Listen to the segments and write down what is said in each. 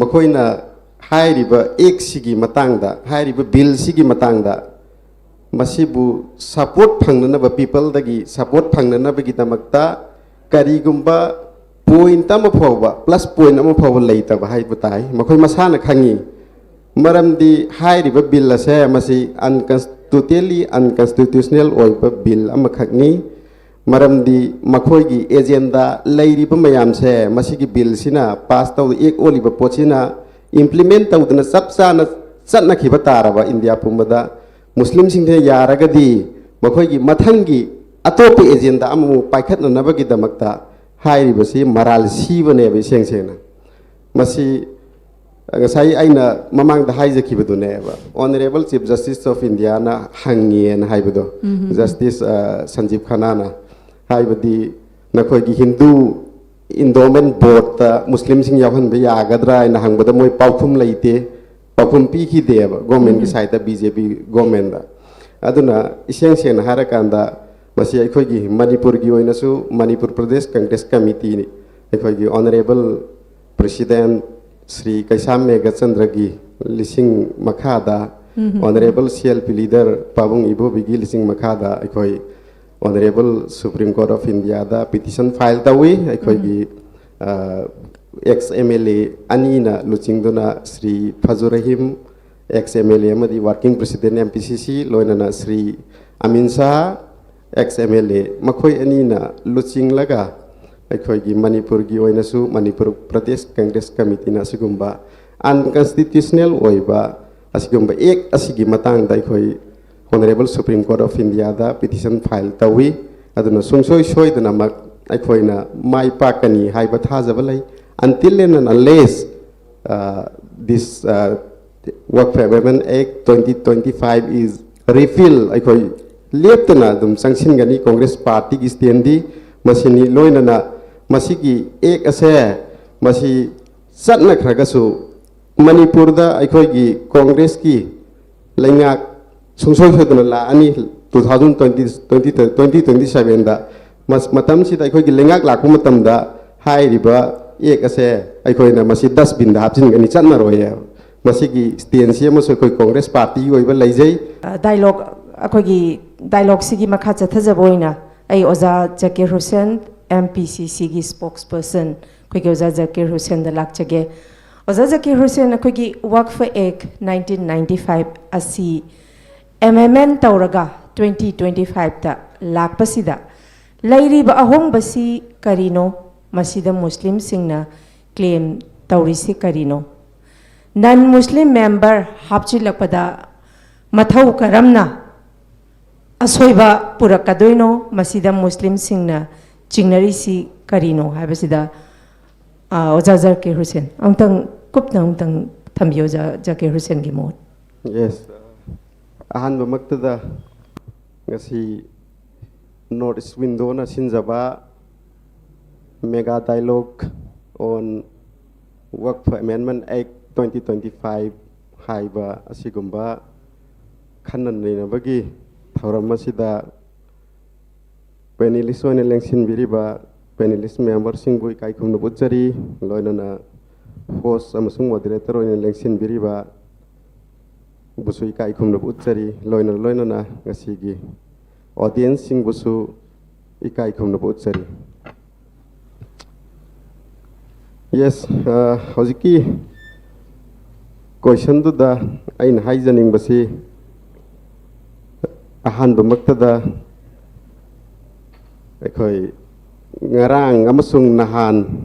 मखोइना हाइरिबा एक सिगी मतंगदा हाइरिबा बिल सिगी मतंगदा मसिबु सपोर्ट फंगननबा पीपल दगी सपोर्ट फंगननबगी दमकता करीगुंबा पॉइंट अमा फावबा प्लस पॉइंट अमा फावबा लेतबा हाइबा ताई मखोइ मसाना खंगी मरमदी हाइरिबा बिल असे मसि अनकंस्टिट्यूशनली अनकंस्टिट्यूशनल ओइबा बिल अमा खगनी मरमदी मखोइगी एजेंडा लेरिबा मयाम से मसिगी बिल सिना पास तौ एक ओलिबा पोचिना इम्प्लीमेंट तौदना सब चाना चटनखिबा तारबा India पुमदा Muslim Singh यारगदी मखोइगी मथंगी Atop agenda Amu पाइखतननबगी दमकता हाइरिबसी moral सीबनेबे सेंसेना Masih ngasai aina mamang da haijakibadu neba honorable chief justice of india na hangien haibado justice sanjeev khana na haibadi nakhoi gi hindu endowment board ta muslim sing yahan be yagadra ina hangbada moi pauthum leite pauthum pi ki deba government ki side ta bjp government da aduna iseng seng harakanda masi akhoi gi manipur gi oina su manipur pradesh congress committee ni akhoi gi honorable president Sri Kaisam Megachandra gi lising makhada honorable CLP leader Pabung Ibo bigi lising makhada akhoi honorable Supreme Court of India da petition file tawi akhoi gi ex MLA anina luchingduna Sri Fazurahim ex MLA amadi working president MPCC loinana Sri Amin Shah ex MLA makhoi anina luching laga अखोई मणिपुर की Manipur Pradesh Congress committee ना अनकंस्टिट्यूशनल एक honourable supreme court of India दा petition file तवी अदुना सुंगसोय सोयदनमक अखोइना माई पाकनी हाइबा थाजब लै until and unless this work for amendment act 2025 is repealed अखोई लेप्तना दुम संगसिनगनी कांग्रेस पार्टी की स्टैंडी मसिनी लोइनना मसीगी एक असे मसी सत्न खरगसु मणिपुर दा अखोइगी कांग्रेस की लैंगा सुंसोय सोदना ला अनि 2027 दा मतम सिदा अखोइगी लैंगा लाकु मतम दा हाइरिबा एक असे अखोइना मसी डस्टबिन दा हापसिनगनि चन्ना रोय मसीगी स्टेंसी अमसो अखोइ कांग्रेस पार्टी ओइबा लैजै डायलॉग अखोइगी डायलॉग सिगी मखा चथजबोइना आई ओजा जकीर हुसैन MPCC की spokesperson कोई के ओजा जकीर हुसैन द लाक्चगे ओजा जकीर हुसैन कोई की वक्फ एक्ट 1995 असी amendment तौरगा 2025 ता लाकपसिदा लैरिबा अहोंबसी करिनो मसीदा मुस्लिम सिंगना क्लेम तौरिसी करिनो नन मुस्लिम मेंबर हापचिलकपदा मथौ करमना असोइबा पुरकदोइनो मसीदा मुस्लिम सिंगना चिंगनरीसी करिनो हाबसिदा ओजा जकीर हुसैन अंतंग कुपना अंतंग थम्बियो जकीर हुसैन की मोट yes ahan bamaktada ngasi north east window na sinjaba mega dialogue on work for amendment act 2025 haiba asigumba khanan nabagi thauram asida panelist one election biriba panelist member singbu kai khumnu butchari loinana host amasung moderator one election biriba busui kai khumnu butchari loinana ngasigi audience singbusu ikai khumnu butchari yes hojiki question to da ain haijaning basi ahan bamaktada अखोई ngarang amasung nahan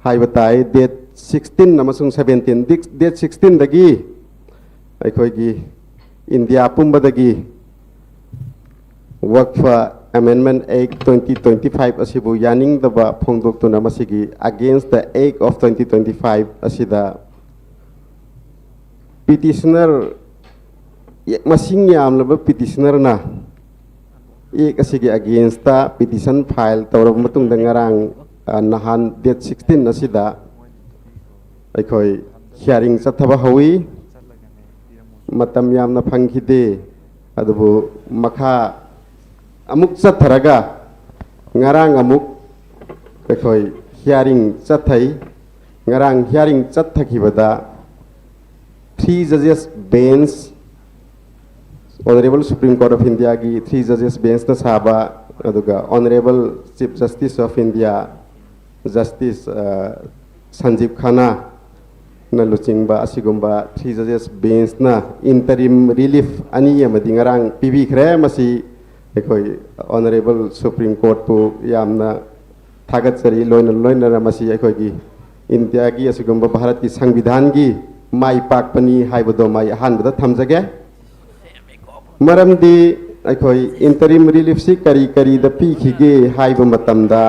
haibatai date 16 amasung 17 date 16 dagi अखोई gi India pumba dagi work for amendment act 2025 asibu yaning daba phongdok tuna masigi against the act of 2025 asida petitioner masing yam laba petitioner na एक असिगे against ता petition file तौरब मतुंग दंगारांग नहान date 16 असिदा अखोई hearing चथबा हवी मतम यामना फंखिदे अदबु मखा अमुक चथरगा ngarang अमुक अखोई hearing चथै ngarang hearing chathakibada 3 judges bench Honorable Supreme Court of India gi 3 judges bench na saba aduga Honorable Chief Justice of India Justice Sanjeev Khanna na luchingba asigumba 3 judges bench na interim relief ani amadi ngarang pibi khre masi ekoi Honorable Supreme Court pu yamna thagat chari loina masi ekoi gi India gi asigumba Bharat ki Sangvidhan gi mai pak pani haibado mai han bada thamjage maramdi ekoi interim relief si kari da pi khige haiba matamda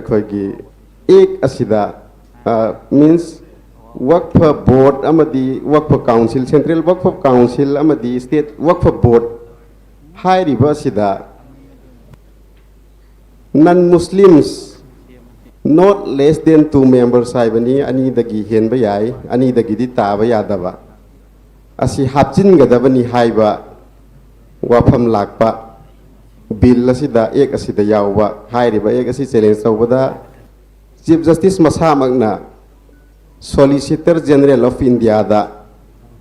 ekoi gi ek asida means Waqf Board amadi Waqf Council Central Waqf Council amadi State Waqf Board hai riba sida non-Muslims not less than 2 members saibani ani dagi henba yai ani dagi di taba yadaba asi hapjin gadabani haiba wafam lakpa bill asida ek asida yawba hai riba ek asi challenge tawbada Chief Justice Masa Magna Solicitor General of India da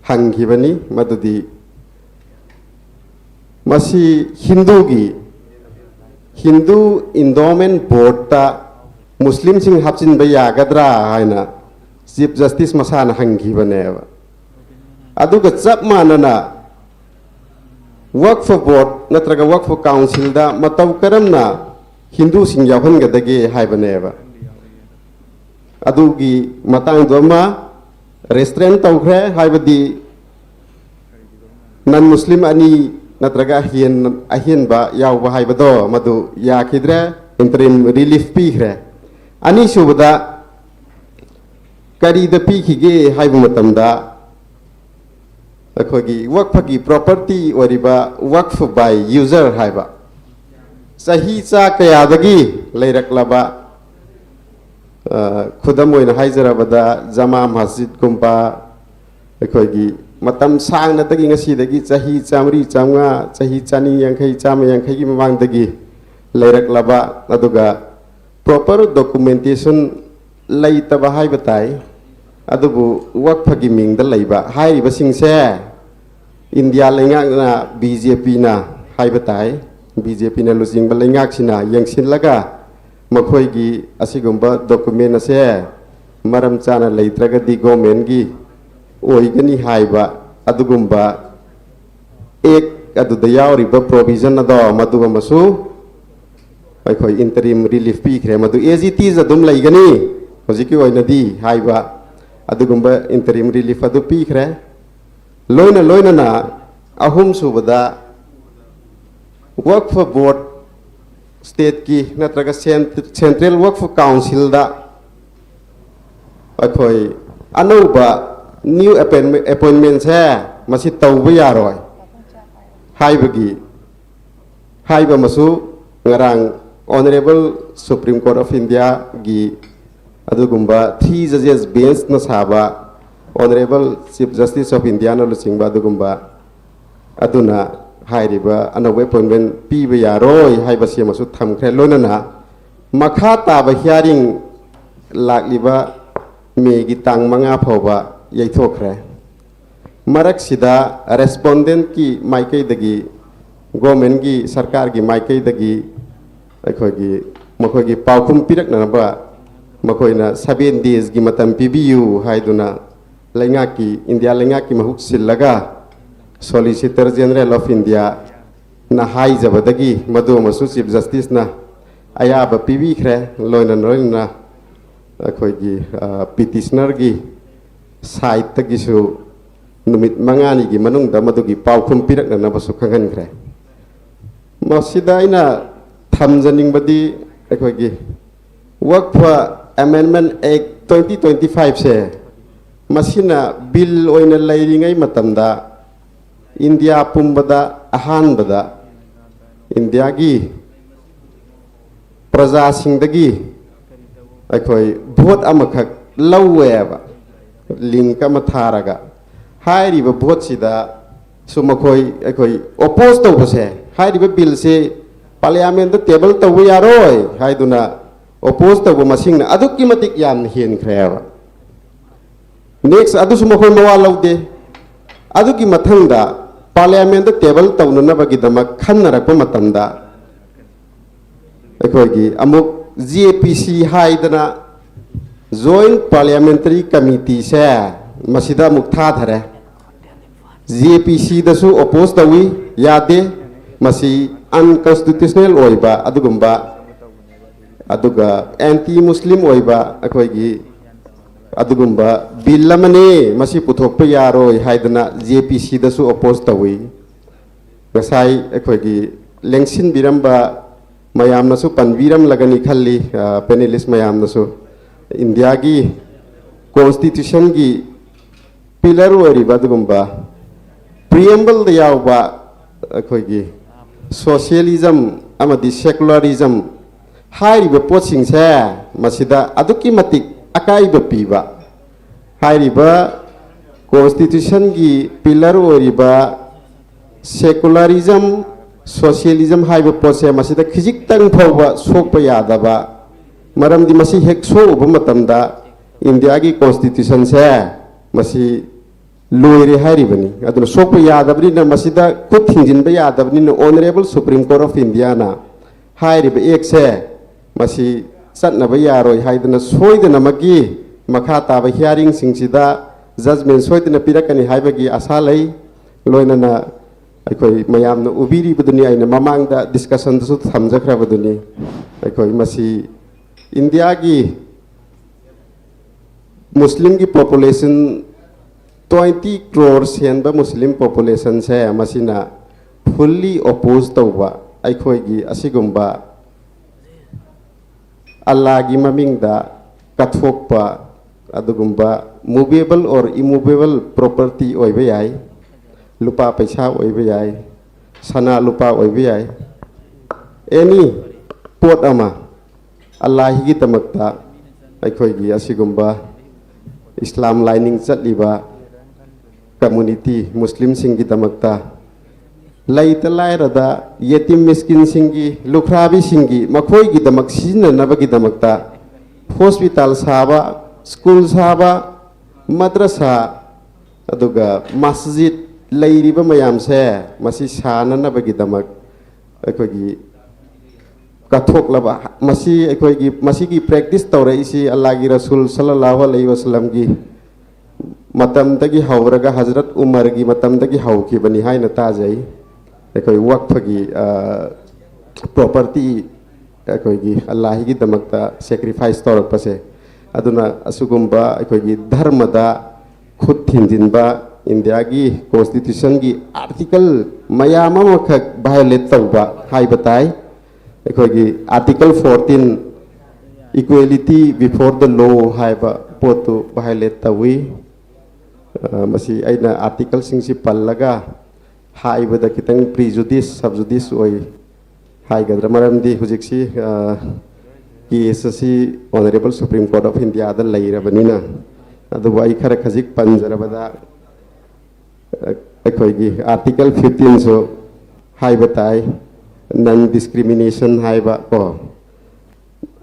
hangibani madudi masi Hindu Endowment Board ta Muslim sing hapjin ba yagadra haina Chief Justice Masa na hangibane aduga chap manana Waqf Board natraga Waqf Council da mataw karamna Hindu sing yawhan gadage haibane adugi matang doma restraint tawkhre haibadi non Muslim ani natraga ahin ba yawba haibado madu yakhidre interim relief pikhre ani subada kari da pikhige haibu matamda akhogi waqf gi property oriba waqf by user haiba sahi cha kayadagi leiraklaba khudam oina haizarabada jama masjid kumpa akhogi matam sang na tagi ngasi dagi chahi chamri chamnga chahi chani yankhai chama yankhai gi mamang dagi leiraklaba aduga proper documentation leitaba haibatai adubu waqf gi mingda leiba haiba singse India lengak na BJP na haibatai BJP na lusing ba lengak sina yangsin laga makhoi gi asigumba document ase maram chana leitraga di government gi oigani haiba adugumba ek aduda yauriba provision ado maduga masu akhoi interim relief pi khre madu AGT zadum leigani hojiki oinadi haiba adugumba interim relief adu pi khre loina na ahum subada Waqf Board State ki natraga Central Waqf Council da akhoi anuba new appointment se masi tawba yaroi haiba masu ngarang Honorable Supreme Court of India gi adugumba 3 judges bench na saba Honorable Chief Justice of India na lusingba adugumba aduna hairiba anawe appointment piba yaroi haiba sia masu thamkhre lonana makha taba hearing lakliba megi tang manga phoba yaithokre marak sida respondent ki maikai dagi government gi sarkar gi maikai dagi akhogi makhogi paukhum pirak na ba makhoina 7 days gi matam pibiu haiduna lengaki India lengaki mahuk sillaga Solicitor General of India na haijabadagi madu masu Chief Justice na ayaba pibi khre loina akhogi petitioner gi side tagi su numit mangani gi manung da madugi paukhum pirak na basu khangan khre masida ina thamjaning badi akhogi Waqf Amendment Act 2025 se masina bill oina lairingai matamda India pumbada ahanbada India gi praja singdagi akhoi vote amakhak laweba link ama tharaga hairiba vote sida sumakhoi akhoi oppose to bose hairiba bill se parliament da table to yaroi haiduna oppose tawba masing na aduk ki matik yam hen khrewa next adu sum khoi mawa laude adu ki mathang da parliament da table tawna na bagi damak khanna rakpa matamda akhoi gi amuk GAPC haidana joint parliamentary committee se masida mukha dhare GAPC da su oppose tawi yade masi unconstitutional oiba adugumba aduga anti muslim oiba akhoi gi adugumba bill lamane masi puthokpa yaroi haidana GAPC da su oppose tawi ngasai akhoi gi lengsin biramba mayam na su panviram lagani khalli panelist mayam na su India ki constitution ki pillar wari badugumba preamble da yawba akhoi gi socialism amadi secularism hai ba potsing se masida aduki matik akai ba piba hai ba constitution ki pillar wari ba secularism socialism hai ba potse masida khijik tang phawba sokpa yadaba maram di masih hekso ubu matamda India ki constitution se masih loire hari bani aduna sokpa yadabni na masida khud thingjin ba yadabni na honorable supreme court of India na hari ba ek se masih satna ba yaroi haidana soidana magi makha ta ba hearing singsida judgment soidana pirakani haibagi asa lai loina na akhoi mayam na ubiri buduni aina mamang da discussion su thamjakra buduni akhoi masih India की Muslim की population 20 crores हेनबा Muslim population से मसीना fully opposed तौबा अखोई की असिगुम्बा अल्लाह की ममिंग दा कथोकपा अदुगुम्बा movable or immovable property ओइबे याई लुपा पैसा ओइबे याई सना लुपा ओइबे याई any pot ama Allah hi tamakta akhoi gi asigumba Islam lining chatliba community Muslim sing gi tamakta laita lairada yetim miskin singi lukhrabi singi makhoi gi damak sina nabagi damakta hospital saba school saba madrasa aduga masjid lairiba mayam se masi sana nabagi damak akhoi gi kathok laba masi akhoi gi masi gi practice tawre isi Allah gi rasul sallallahu alaihi wasallam gi matam tagi hawraga hazrat umar gi matam tagi hawki bani haina tajai akhoi waqf gi property akhoi gi Allah gi damakta sacrifice tawrak pase aduna asugumba akhoi gi dharma da khud thinjinba India gi constitution gi article mayama makhak violate tawba hai batai Article 14 equality before the law haiba potu violate tawi masi aina article singsi pallaga haiba da kitang prejudice subjudice oi hai gadra maramdi hujiksi KSC honorable supreme court of India da laira banina adu wai khara khajik panjarabada akhoi article 15 so haiba tai non discrimination haiba ko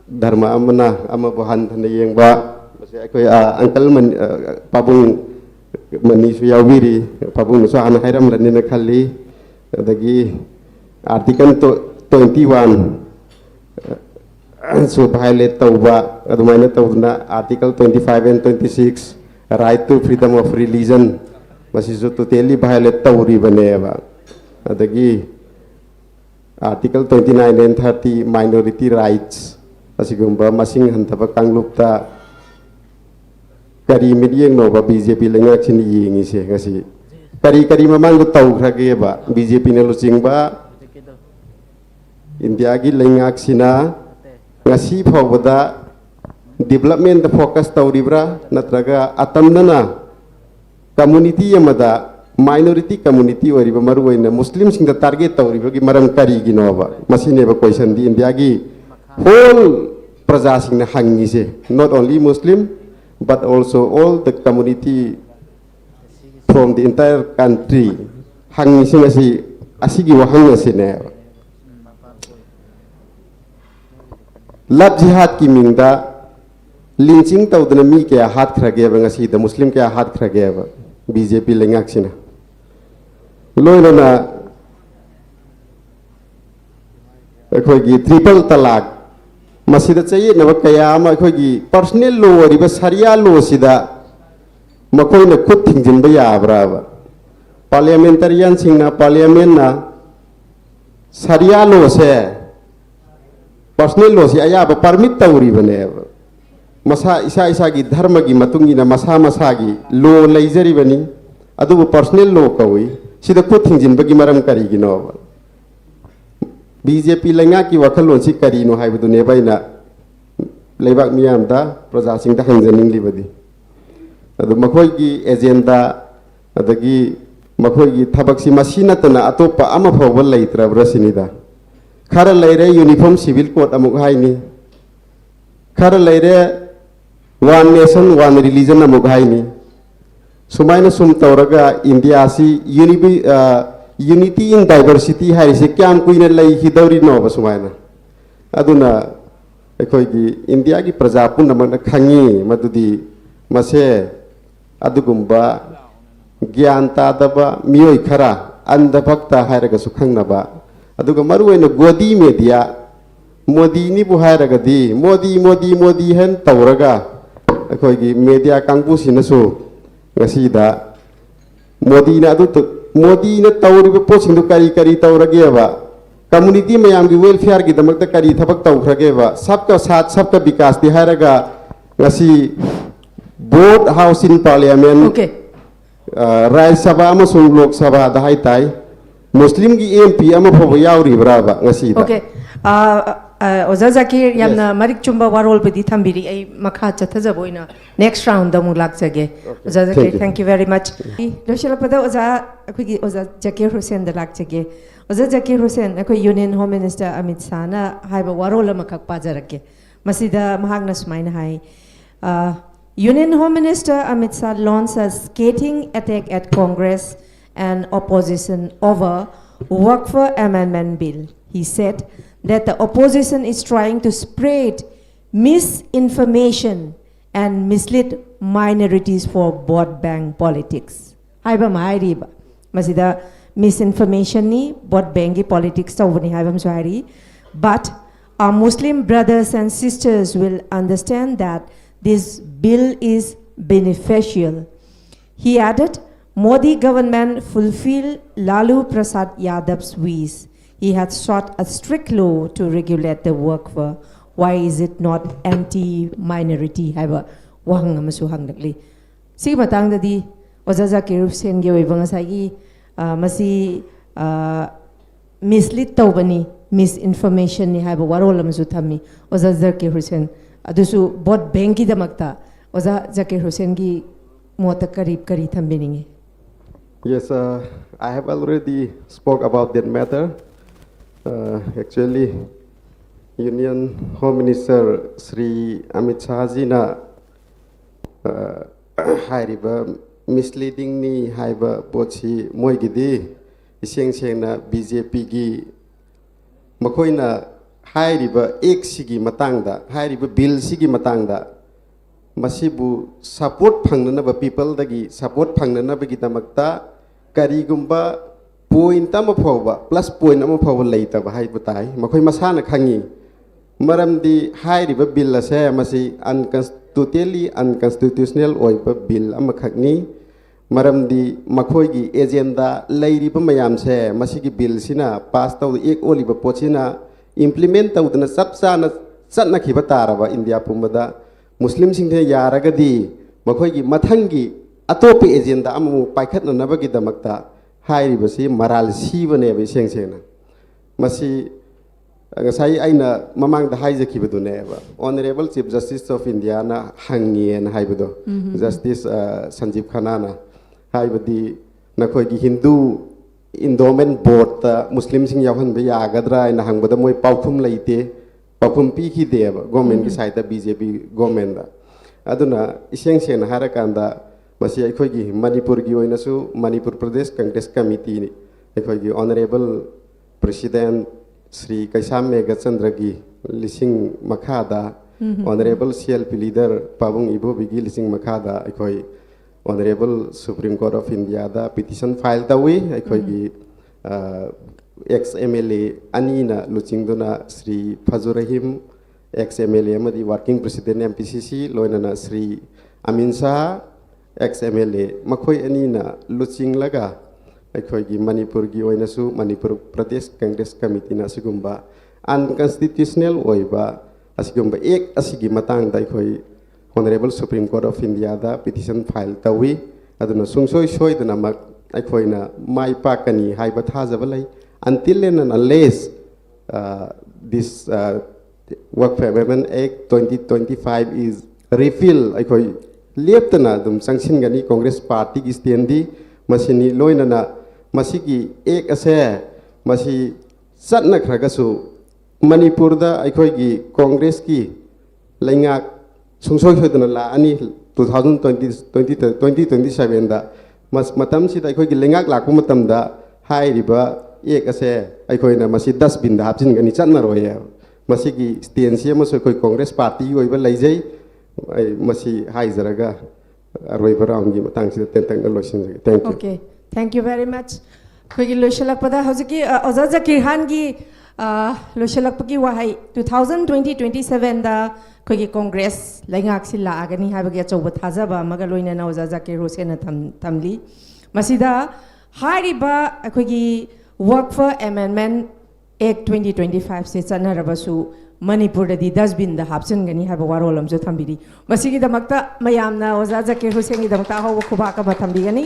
dharma amana amabuhan thana yengba mase akoi uncle man pabung mani su yawiri pabung so ana hairam ranina khalli adagi article 21 so violate tawba adumaina tawna article 25 and 26 right to freedom of religion masi so totally violate tawri baneba adagi Article 29 and 30 minority rights asigumba masing hantaba kanglupta kari medieng no ba BJP lengak sini yingi se ngasi kari mamang ko tau khrage ba BJP na lucing ba India gi lengak sina ngasi phawda development focus tawribra natraga atamnana community yamada minority community or maruina Muslims in the target or maram kari ginova masineva question di India gi whole prajasing na hangise not only Muslim but also all the community from the entire country hangise asigi wahang asine लब जिहाद की मिंगदा lynching तौदना मी क्या हाथ खरगेब ngasi da muslim क्या हाथ खरगेब BJP लेंगाक्सिना लोइना अखोगी triple तलाक मसीदा चाहिए नव कया अखोगी पर्सनल लो रिबा सरिया लो सिदा मकोइना खुद थिंजिनबा याब्राबा पार्लियामेंटेरियन सिंगना पार्लियामेंट ना सरिया लो से पर्सनल लो से अयाबा परमिट तौरिबनेब मसा इसा इसा की धर्म की मतुंगिना मसा मसा की लो लेजरिबनी अदुबु पर्सनल लो कवि सिदा खुद थिंजिनबगी मरम करिगिनोब बीजेपी लेंगा की वखलों से करीनो है बदुने बाइना लेबाक मियामदा प्रजा सिंह दा हंजनिंगलिबदी अदु मखोय की एजेंडा अदगी मखोय की थबक सि मसी नतना अतोपा अमा फौबल लेत्रब्रा सिनिदा खर लेरे यूनिफॉर्म सिविल कोड अमुक हाइनी खर लेरे वन नेशन वन रिलीजन अमुक हाइनी सुमाइना सुम तौरगा इंडिया सी यूनिटी इन डाइवर्सिटी है से क्या कुछ लई हिदौरी नोब सुमाइना अदुना अखोय की इंडिया की प्रजा पुनमन खंगी मदुदी मसे अदुगुम्बा ज्ञान तादबा मियोय खरा अंधभक्ता हायरगसु खंगनबा अदुगा मरुवैना गोदी मीडिया मोदी नि बु हायरगदी मोदी मोदी मोदी हन तौरगा अखोय की मीडिया कांगबुसिनसु ngasiदा मोदी ना अदु मोदी ने तौरिब पोसिंग दु करी करी तौरगेबा कम्युनिटी मयाम की वेलफेयर की दमकता करी थबक तौखरगेबा सबका साथ सबका विकास ति हायरगा ngasi board house in parliament राज्य सभा अमसुंग लोक सभा दा हाय ताई मुस्लिम की एमपी अमा फबो यावरिब्राबा ngasi दा ओके ओजा जाकिर यामना मरिक चुम्बा वारोल बदी थंबिरी आई मखा चथजबोइना नेक्स्ट राउंड दमु लाक्चगे ओजा Zakir thank you very much लोशल पदा ओजा अखोगी ओजा जाकिर हुसैन द लाक्चगे ओजा जाकिर हुसैन अखो union home minister Amit Shah ना हाइबा वारोल मखक पाजरके मसिदा महागना सुमाइना हाय Union Home Minister Amit Shah launched a scathing attack at Congress and opposition over Waqf Amendment Bill. He said that the opposition is trying to spread misinformation and mislead minorities for vote bank politics. Haiba mahiriba masida misinformation ni vote bank politics tawni haiba mswari, but our Muslim brothers and sisters will understand that this bill is beneficial. He added, Modi government fulfilled Lalu Prasad Yadav's wish. He had sought a strict law to regulate the workforce. Why is it not anti-minority? Haiba wahang amasu hangdakli. Sige matang dadi ozaza kiruf sen ge oibang asagi masi mislead tawbani misinformation ni haiba warol amasu thammi ozaza kiruf sen अदुसु vote bank की दमकता ओजा जाकिर हुसैन की मोत करीब करी थंबिनिंगे. Yes, I have already spoke about that matter. Actually, Union Home Minister Sri Amit Shah ji na hairiba misleading ni haiba pochi moi gidi iseng seng na BJP gi makoina हाइरिबा act सिगी मतंगदा हाइरिबा bill सिगी मतंगदा मसिबु support फंगननबा people दगी support फंगननबगी दमकता करीगुम्बा पॉइंट अमा फौबा प्लस पॉइंट अमा फौबा लेतबा हाइबा ताई मखोय मसाना खंगी मरमदी हाइरिबा बिल असे मसि अनकॉन्स्टिट्यूशनल ओइबा बिल अमा खगनी मरमदी मखोयगी एजेंडा लेरिबा मयाम से मसिगी बिल सिना पास तौ एक ओलिबा पोचिना implement tawdana sapsana satna khiba taraba India pumbada Muslim singhe yaragadi makhoygi mathangi atopi agenda amu paikhatna nabagi damakta hairibasi maral sibane be sengsena masi ngasai aina mamangda haijakibadune ba Honorable Chief Justice of India na hangien haibado Justice Sanjeev Khanna na haibadi nakhoygi Hindu endowment board Muslim sing yahan be yagadra ina hangbada moi paufum leite paufum pi ki deba government ki side BJP government da aduna iseng sen harakanda masi akhoi gi Manipur gi oina su Manipur Pradesh Congress Committee ni akhoi gi Honorable President Sri Kaisam Megha Chandra gi लिसिंग मखादा honourable CLP leader पाबुंग इबोबिगी लिसिंग मखादा अखोई honourable supreme court of India दा petition file तवी अखोई एक्स एमएलए अनीना लुचिंगदुना श्री फजुर रहीम एक्स एमएलए मदी वर्किंग प्रेसिडेंट एमपीसीसी लोइनना श्री अमीन शाह एक्स एमएलए मखोई अनीना लुचिंग लगा अखोई मणिपुर की ओइनसु मणिपुर प्रदेश कांग्रेस कमिटी ना सिगुम्बा अनकॉन्स्टिट्यूशनल ओइबा असिगुम्बा एक असिगी मतंग दा अखोई honourable supreme court of India दा पिटिशन फाइल तवी अदुना सुंगसोय सोयदना मक अखोइना माई पाकनी हाइबा थाजबा लै until and unless this Work for Amendment Act 2025 is repealed अखोई लेप्तना दुम संगसिन गनी कांग्रेस पार्टी की स्टैंडी मसीनी लोइनना मसीकी एक असे मसी सत्न खरगसु मणिपुर दा अखोई की कांग्रेस की लैंगा सुंसोय होदना ला अनि 2027 दा मतम सिदा अखोई की लैंगा लाकु मतम दा हाइरिबा एक असे अखोइना मसी डस्टबिन दा हापसिन गनी चन्ना रोये मसी की स्टेंसी अमसो अखोई कांग्रेस पार्टी ओइबा लैजै मसी हाइजरगा अरोइबा राउंड की मतंग सिदा तेंतंग लोइसिन thank you okay thank you very much खोगी लोइशलकपदा हजकी ओजा जकीर खान की लोइशलकपकी वाहै 2027 दा खोगी कांग्रेस लैंगाक सि लागनी हाबगी अचौबा थाजबा मगा लोइना ओजा जकीर हुसैन थमली मसीदा हारिबा अखोगी वर्क फॉर अमेंडमेंट एक्ट 2025 से चनरबसु मणिपुर दी डस्टबिन दा हापचनगनी हाबा वारोल अमजो थंबिरी मसीगी दमक्ता मयामना ओजा जकीर हुसैन गी दमक्ता हो खुबा का थंबिगनी